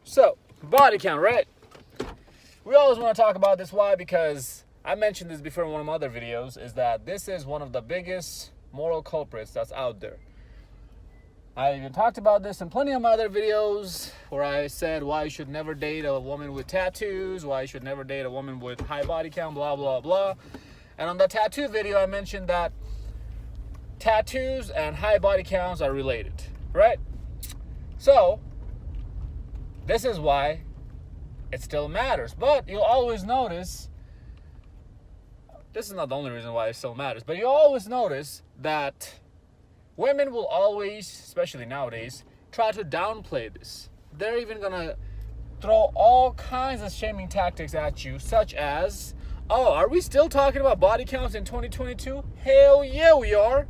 So, body count, right? We always want to talk about this. Why? Because I mentioned this before in one of my other videos, is that this is one of the biggest moral culprits that's out there. I even talked about this in plenty of my other videos where I said why you should never date a woman with tattoos, why you should never date a woman with high body count, blah, blah, blah. And on the tattoo video, I mentioned that tattoos and high body counts are related, right? So, this is why it still matters. But you'll always notice, this is not the only reason why it still matters, but you'll always notice that women will always, especially nowadays, try to downplay this. They're even gonna throw all kinds of shaming tactics at you, such as, oh, are we still talking about body counts in 2022? Hell yeah, we are.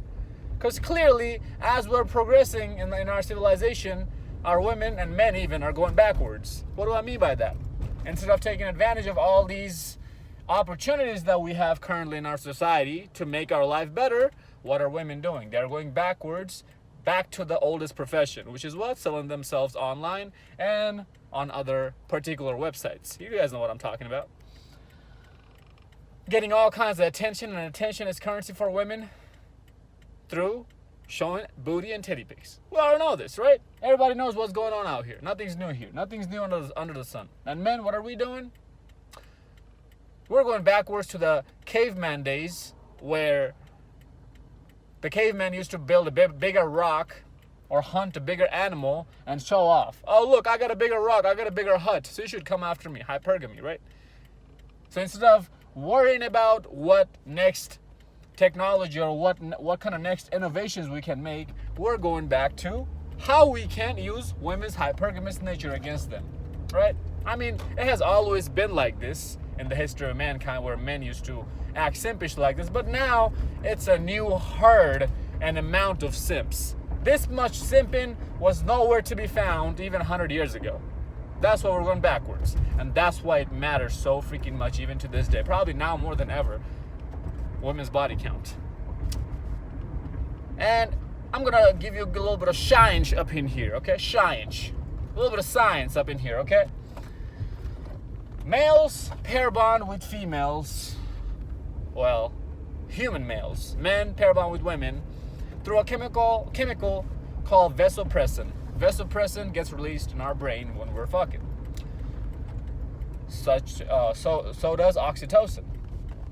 Because clearly, as we're progressing in our civilization, our women and men even are going backwards. What do I mean by that? Instead of taking advantage of all these opportunities that we have currently in our society to make our life better, what are women doing? They're going backwards, back to the oldest profession, which is what? Selling themselves online and on other particular websites. You guys know what I'm talking about. Getting all kinds of attention, and attention is currency for women through showing booty and titty pics. We all know this, right? Everybody knows what's going on out here. Nothing's new here. Nothing's new under the sun. And men, what are we doing? We're going backwards to the caveman days where the caveman used to build a bigger rock or hunt a bigger animal and show off. Oh, look, I got a bigger rock. I got a bigger hut. So you should come after me. Hypergamy, right? So instead of worrying about what next technology or what kind of next innovations we can make, we're going back to how we can use women's hypergamous nature against them, right? I mean, it has always been like this in the history of mankind, where men used to act simpish like this, but now it's a new herd and amount of simps. This much simping was nowhere to be found even 100 years ago. That's why we're going backwards, and that's why it matters so freaking much even to this day, probably now more than ever. Women's body count. And I'm gonna give you a little bit of science up in here, okay? Science. A little bit of science up in here, okay? Males pair bond with females, well, human males. Men pair bond with women through a chemical called vasopressin. Vasopressin gets released in our brain when we're fucking. So does oxytocin.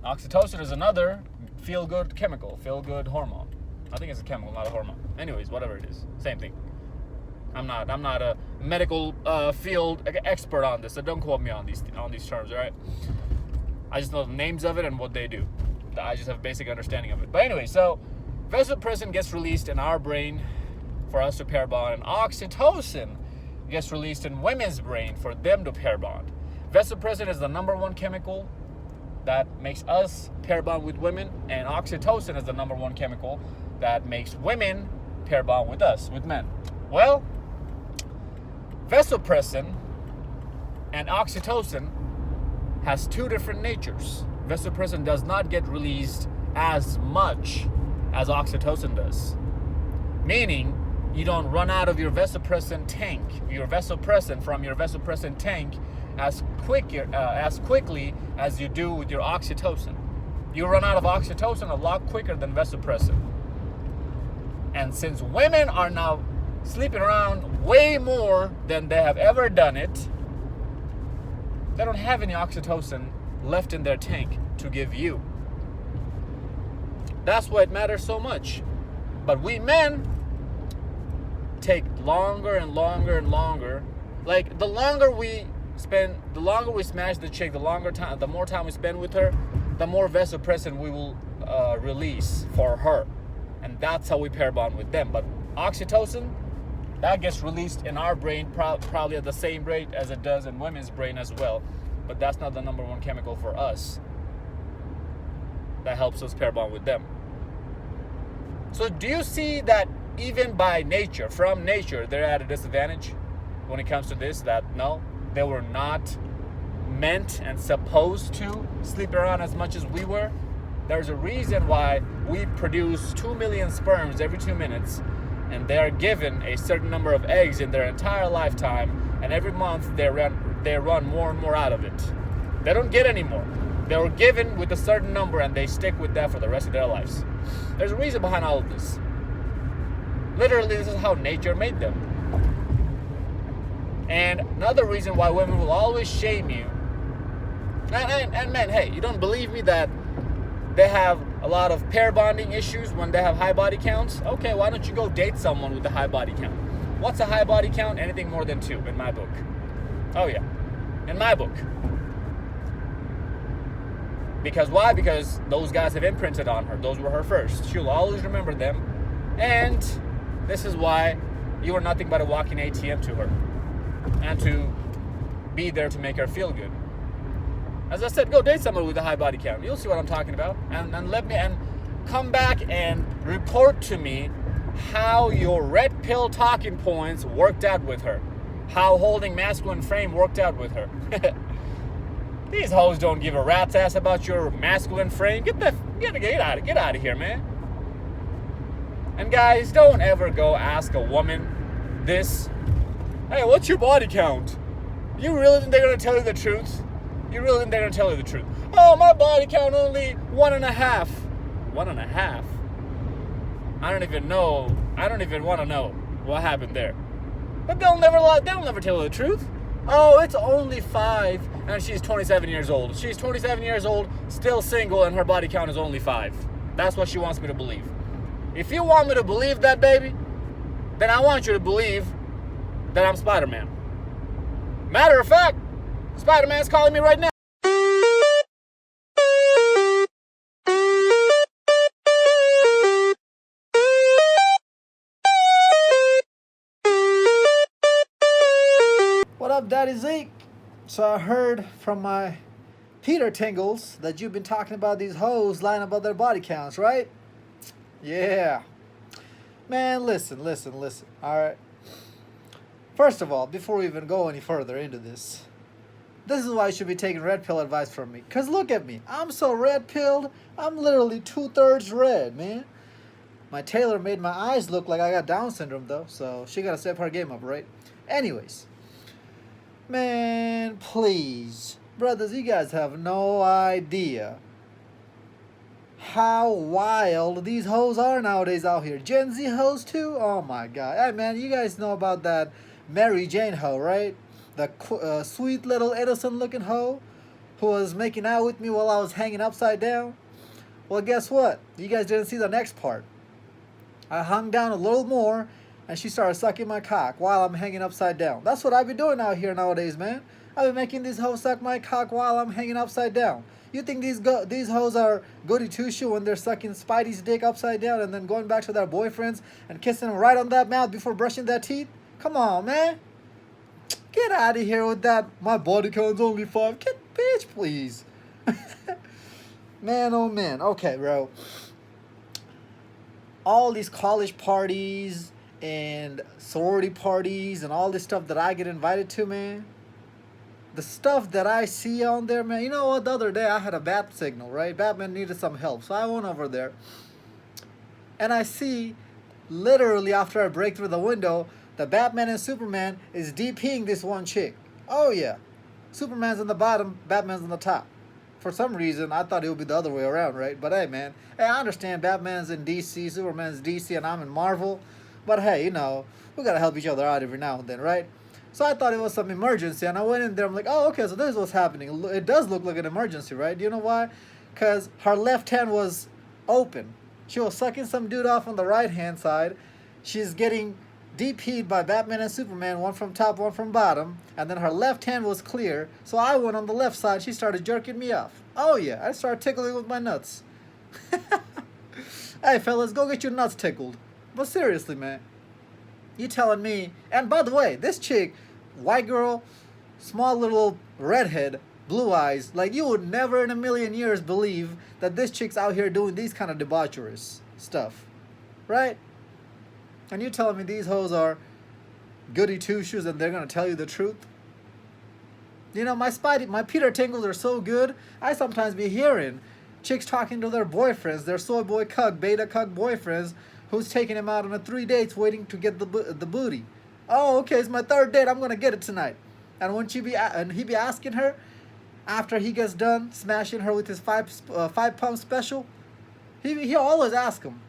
Oxytocin is another feel-good chemical, feel-good hormone. I think it's a chemical, not a hormone. Anyways, whatever it is, same thing. I'm not a medical field expert on this, so don't quote me on these terms, all right? I just know the names of it and what they do. I just have a basic understanding of it. But anyway, so vasopressin gets released in our brain for us to pair bond, and oxytocin gets released in women's brain for them to pair bond. Vasopressin is the number one chemical that makes us pair bond with women, and oxytocin is the number one chemical that makes women pair bond with us, with men. Well, vasopressin and oxytocin has two different natures. Vasopressin does not get released as much as oxytocin does, meaning you don't run out of your vasopressin from your vasopressin tank as quickly as you do with your oxytocin. You run out of oxytocin a lot quicker than vasopressin. And since women are now sleeping around way more than they have ever done it, they don't have any oxytocin left in their tank to give you. That's why it matters so much. But we men take longer and longer and longer. Like, the longer we smash the chick, the more time we spend with her, the more vasopressin we will release for her. And that's how we pair bond with them. But oxytocin, that gets released in our brain probably at the same rate as it does in women's brain as well. But that's not the number one chemical for us that helps us pair bond with them. So do you see that even by nature, from nature, they're at a disadvantage when it comes to this? That no, they were not meant and supposed to sleep around as much as we were. There's a reason why we produce 2 million sperms every 2 minutes, and they are given a certain number of eggs in their entire lifetime, and every month they run more and more out of it. They don't get any more. They were given with a certain number, and they stick with that for the rest of their lives. There's a reason behind all of this. Literally, this is how nature made them. And another reason why women will always shame you. And men, hey, you don't believe me that they have a lot of pair bonding issues when they have high body counts? Okay, why don't you go date someone with a high body count? What's a high body count? Anything more than 2 in my book. Oh yeah, in my book. Because why? Because those guys have imprinted on her. Those were her first. She'll always remember them. And this is why you are nothing but a walking ATM to her. And to be there to make her feel good. As I said, go date someone with a high body count. You'll see what I'm talking about. And come back and report to me how your red pill talking points worked out with her. How holding masculine frame worked out with her. These hoes don't give a rat's ass about your masculine frame. Get out of here, man. And guys, don't ever go ask a woman this. Hey, what's your body count? You really think they're gonna tell you the truth? You really think they're gonna tell you the truth? Oh, my body count only 1.5. 1.5? I don't even know. I don't even want to know what happened there. But they'll never lie. They'll never tell you the truth. Oh, it's only 5, and she's 27 years old. She's 27 years old, still single, and her body count is only 5. That's what she wants me to believe. If you want me to believe that, baby, then I want you to believe that I'm Spider-Man. Matter of fact, Spider-Man's calling me right now. What up, Daddy Zeke? So I heard from my Peter Tingles that you've been talking about these hoes lying about their body counts, right? Yeah. Man, listen. Alright. First of all, before we even go any further into this is why you should be taking red pill advice from me. Because look at me. I'm so red pilled. I'm literally 2/3 red, man. My tailor made my eyes look like I got Down syndrome, though. So she got to step her game up, right? Anyways. Man, please. Brothers, you guys have no idea how wild these hoes are nowadays out here. Gen Z hoes too? Oh my god. Hey man, you guys know about that Mary Jane hoe, right? The sweet little innocent looking hoe who was making out with me while I was hanging upside down? Well, guess what? You guys didn't see the next part. I hung down a little more and she started sucking my cock while I'm hanging upside down. That's what I've been doing out here nowadays, man. I've been making these hoes suck my cock while I'm hanging upside down. You think these hoes are goody two-shoe when they're sucking Spidey's dick upside down and then going back to their boyfriends and kissing them right on that mouth before brushing their teeth? Come on, man. Get out of here with that. My body count's only 5. Get, bitch, please. Man, oh man. Okay, bro. All these college parties and sorority parties and all this stuff that I get invited to, man. The stuff that I see on there, man. You know what? The other day I had a bat signal, right? Batman needed some help. So I went over there. And I see, literally after I break through the window, the Batman and Superman is DPing this one chick. Oh, yeah. Superman's on the bottom, Batman's on the top. For some reason, I thought it would be the other way around, right? But hey, man. Hey, I understand Batman's in DC, Superman's DC, and I'm in Marvel. But hey, you know, we gotta help each other out every now and then, right? So I thought it was some emergency, and I went in there. I'm like, oh, okay, so this is what's happening. It does look like an emergency, right? Do you know why? Because her left hand was open. She was sucking some dude off on the right-hand side. She's getting DP'd by Batman and Superman, one from top, one from bottom. And then her left hand was clear, so I went on the left side. She started jerking me off. Oh, yeah, I started tickling with my nuts. Hey, fellas, go get your nuts tickled. But seriously, man, you telling me, and by the way, this chick, white girl, small little redhead, blue eyes, like you would never in a million years believe that this chick's out here doing these kind of debaucherous stuff, right? And you telling me these hoes are goody two-shoes and they're going to tell you the truth? You know, my Peter Tingles are so good, I sometimes be hearing chicks talking to their boyfriends, their soy boy cuck, beta cuck boyfriends, who's taking him out on a 3 dates waiting to get the booty. Oh, okay, it's my third date. I'm gonna get it tonight. And when he be asking her after he gets done smashing her with his five pump special, he always ask him,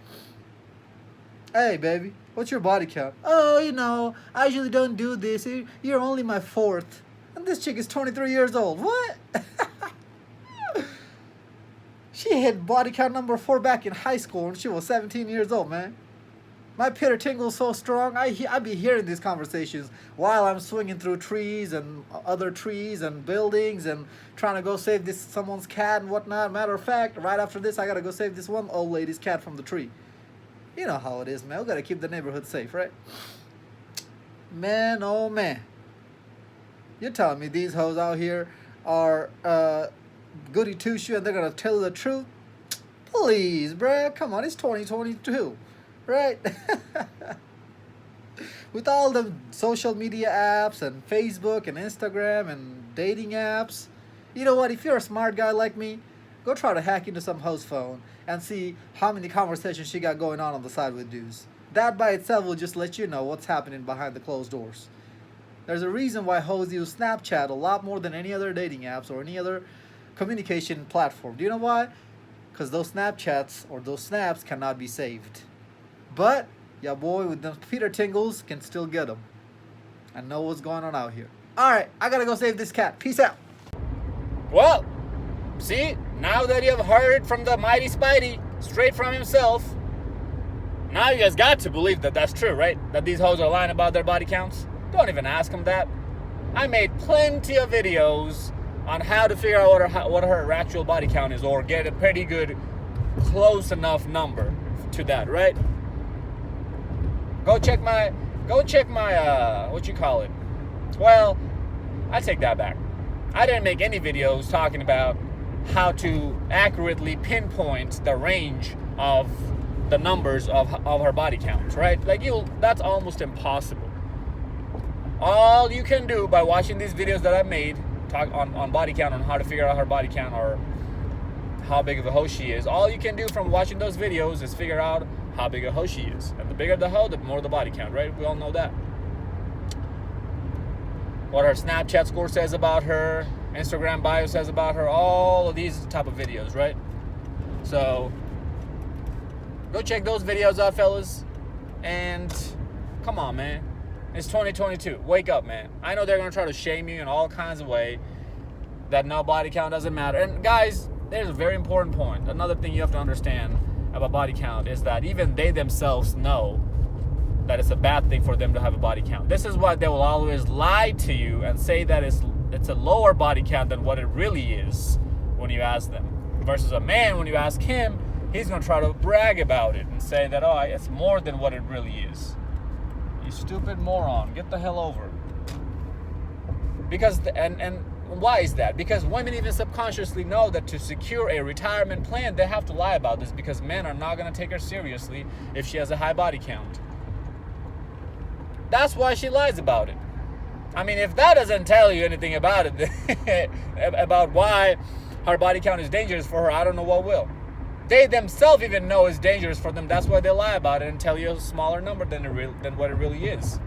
"Hey, baby, what's your body count?" "Oh, I usually don't do this. You're only my fourth." And this chick is 23 years old. What? She hit body count number 4 back in high school when she was 17 years old, man. My Peter tingle's so strong, I be hearing these conversations while I'm swinging through trees and other trees and buildings and trying to go save someone's cat and whatnot. Matter of fact, right after this, I gotta go save this one old lady's cat from the tree. You know how it is, man. We gotta keep the neighborhood safe, right? Man, oh man. You're telling me these hoes out here are goody two-shoe and they're gonna tell the truth? Please, bruh. Come on, it's 2022. Right? With all the social media apps and Facebook and Instagram and dating apps, you know what? If you're a smart guy like me, go try to hack into some host phone and see how many conversations she got going on the side with dudes. That by itself will just let you know what's happening behind the closed doors. There's a reason why hoes use Snapchat a lot more than any other dating apps or any other communication platform. Do you know why? Because those Snapchats or those snaps cannot be saved. But your boy with them Peter tingles can still get them and know what's going on out here. Alright, I gotta go save this cat. Peace out. Well, see, now that you've heard from the mighty Spidey, straight from himself, now you guys got to believe that that's true, right? That these hoes are lying about their body counts. Don't even ask them that. I made plenty of videos on how to figure out what her actual body count is, or get a pretty good, close enough number to that, right? Go check my, what you call it? Well, I take that back. I didn't make any videos talking about how to accurately pinpoint the range of the numbers of her body count, right? That's almost impossible. All you can do by watching these videos that I made, talk on body count, on how to figure out her body count or how big of a hoe she is, all you can do from watching those videos is figure out how big a hoe she is. And the bigger the hoe, the more the body count, right? We all know that. What her Snapchat score says about her, Instagram bio says about her, all of these type of videos, right? So, go check those videos out, fellas. And, come on, man. It's 2022. Wake up, man. I know they're going to try to shame you in all kinds of ways, that no body count doesn't matter. And, guys, there's a very important point. Another thing you have to understand about body count is that even they themselves know that it's a bad thing for them to have a body count. This is why they will always lie to you and say that it's a lower body count than what it really is when you ask them. Versus a man, when you ask him, he's going to try to brag about it and say that, oh, it's more than what it really is. You stupid moron. Get the hell over it. Because, and why is that? Because women even subconsciously know that to secure a retirement plan, they have to lie about this, because men are not going to take her seriously if she has a high body count. That's why she lies about it. I mean, if that doesn't tell you anything about it, about why her body count is dangerous for her, I don't know what will. They themselves even know it's dangerous for them. That's why they lie about it and tell you a smaller number than what it really is.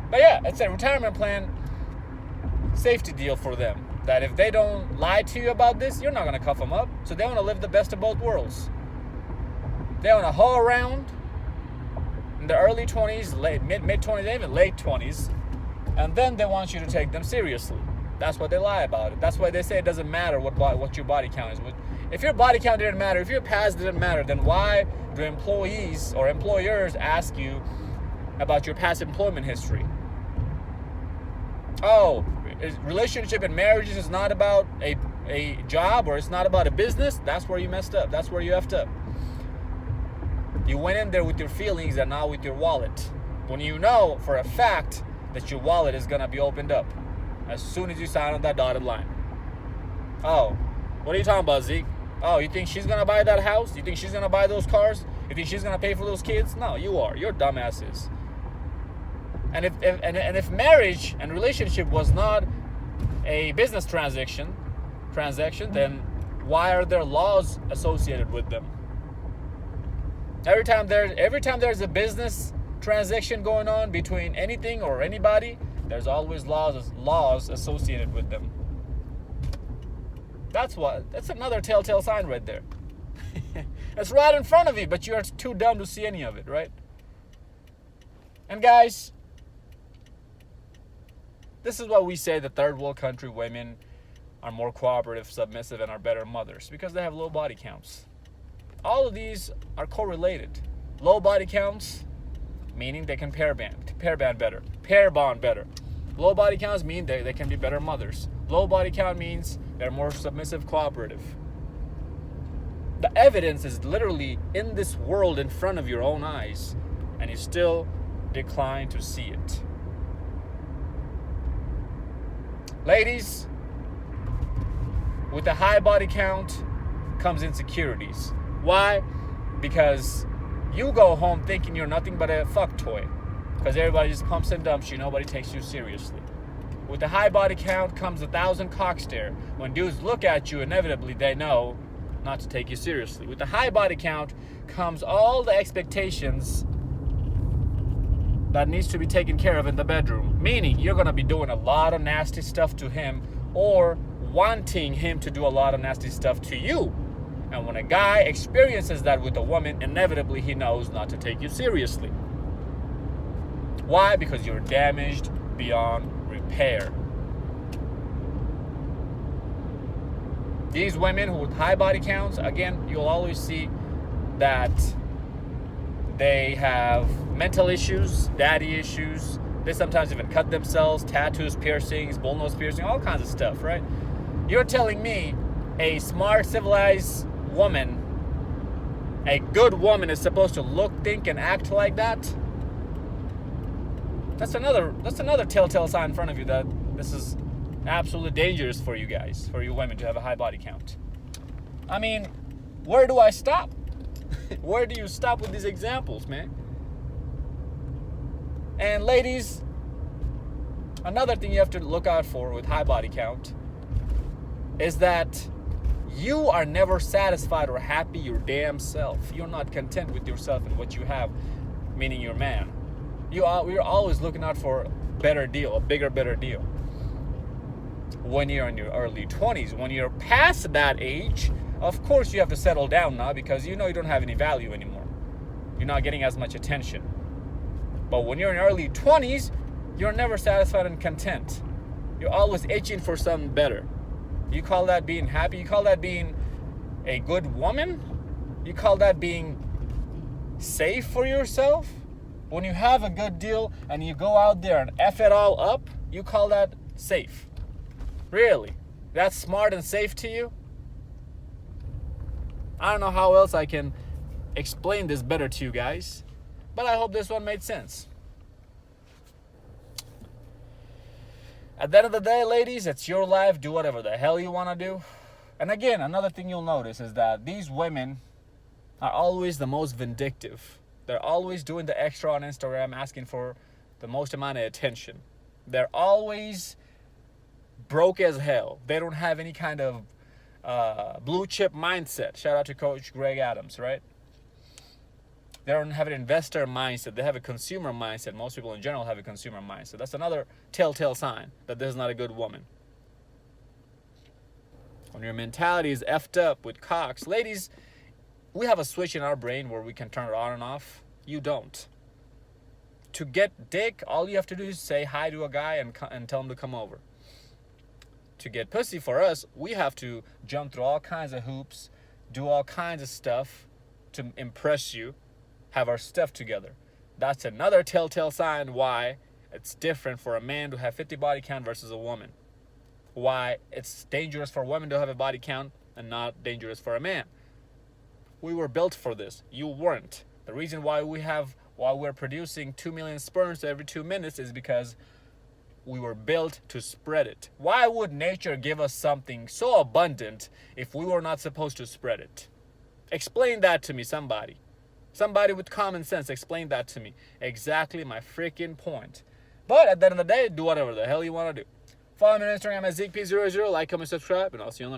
But yeah, it's a retirement plan safety deal for them. That if they don't lie to you about this, you're not going to cuff them up. So they want to live the best of both worlds. They want to hoe around in the early 20s, mid-20s, even late 20s. And then they want you to take them seriously. That's why they lie about it. That's why they say it doesn't matter what your body count is. If your body count didn't matter, if your past didn't matter, then why do employees or employers ask you about your past employment history? Oh, relationship and marriages is not about a job, or it's not about a business. That's where you messed up. That's where you effed up. You went in there with your feelings and not with your wallet. When you know for a fact that your wallet is going to be opened up as soon as you sign on that dotted line. Oh, what are you talking about, Zeke? Oh, you think she's going to buy that house? You think she's going to buy those cars? You think she's going to pay for those kids? No, you are. You're dumbasses. And if marriage and relationship was not a business transaction, then why are there laws associated with them? Every time there's a business transaction going on between anything or anybody, there's always laws associated with them. That's another telltale sign right there. It's right in front of you, but you're too dumb to see any of it, right? And guys, this is why we say the third world country women are more cooperative, submissive, and are better mothers, because they have low body counts. All of these are correlated. Low body counts, meaning they can pair bond better. Low body counts mean they can be better mothers. Low body count means they're more submissive, cooperative. The evidence is literally in this world in front of your own eyes, and you still decline to see it. Ladies, with a high body count comes insecurities. Why? Because you go home thinking you're nothing but a fuck toy. Because everybody just pumps and dumps you, nobody takes you seriously. With a high body count comes 1,000 cock stare. When dudes look at you, inevitably they know not to take you seriously. With a high body count comes all the expectations that needs to be taken care of in the bedroom. Meaning you're going to be doing a lot of nasty stuff to him, or wanting him to do a lot of nasty stuff to you. And when a guy experiences that with a woman, inevitably he knows not to take you seriously. Why? Because you're damaged beyond repair. These women who with high body counts, again, you'll always see that they have mental issues, daddy issues. They sometimes even cut themselves, tattoos, piercings, bullnose piercing, all kinds of stuff, right? You're telling me a smart, civilized woman, a good woman, is supposed to look, think, and act like that? That's another telltale sign in front of you that this is absolutely dangerous for you guys, for you women, to have a high body count. I mean, where do I stop? Where do you stop with these examples, man? And ladies, another thing you have to look out for with high body count is that you are never satisfied or happy your damn self. You're not content with yourself and what you have, meaning your man. You're always looking out for a better deal, a bigger, better deal. When you're in your early 20s, when you're past that age, of course you have to settle down now, because you know you don't have any value anymore. You're not getting as much attention. But when you're in early 20s, you're never satisfied and content. You're always itching for something better. You call that being happy? You call that being a good woman? You call that being safe for yourself? When you have a good deal and you go out there and F it all up, you call that safe? Really? That's smart and safe to you? I don't know how else I can explain this better to you guys, but I hope this one made sense. At the end of the day, ladies, it's your life. Do whatever the hell you want to do. And again, another thing you'll notice is that these women are always the most vindictive. They're always doing the extra on Instagram, asking for the most amount of attention. They're always broke as hell. They don't have any kind of blue chip mindset. Shout out to Coach Greg Adams, right? They don't have an investor mindset. They have a consumer mindset. Most people in general have a consumer mindset. That's another telltale sign that this is not a good woman. When your mentality is effed up with cocks, ladies, we have a switch in our brain where we can turn it on and off. You don't. To get dick, all you have to do is say hi to a guy and tell him to come over. To get pussy for us, we have to jump through all kinds of hoops, do all kinds of stuff to impress you, have our stuff together. That's another telltale sign why it's different for a man to have 50 body count versus a woman. Why it's dangerous for women to have a body count and not dangerous for a man. We were built for this. You weren't. The reason why we're producing 2 million sperms every 2 minutes is because we were built to spread it. Why would nature give us something so abundant if we were not supposed to spread it? Explain that to me, somebody. Somebody with common sense, explain that to me. Exactly my freaking point. But at the end of the day, do whatever the hell you want to do. Follow me on Instagram at Zeekpeak00. Like, comment, subscribe, and I'll see you on the next one.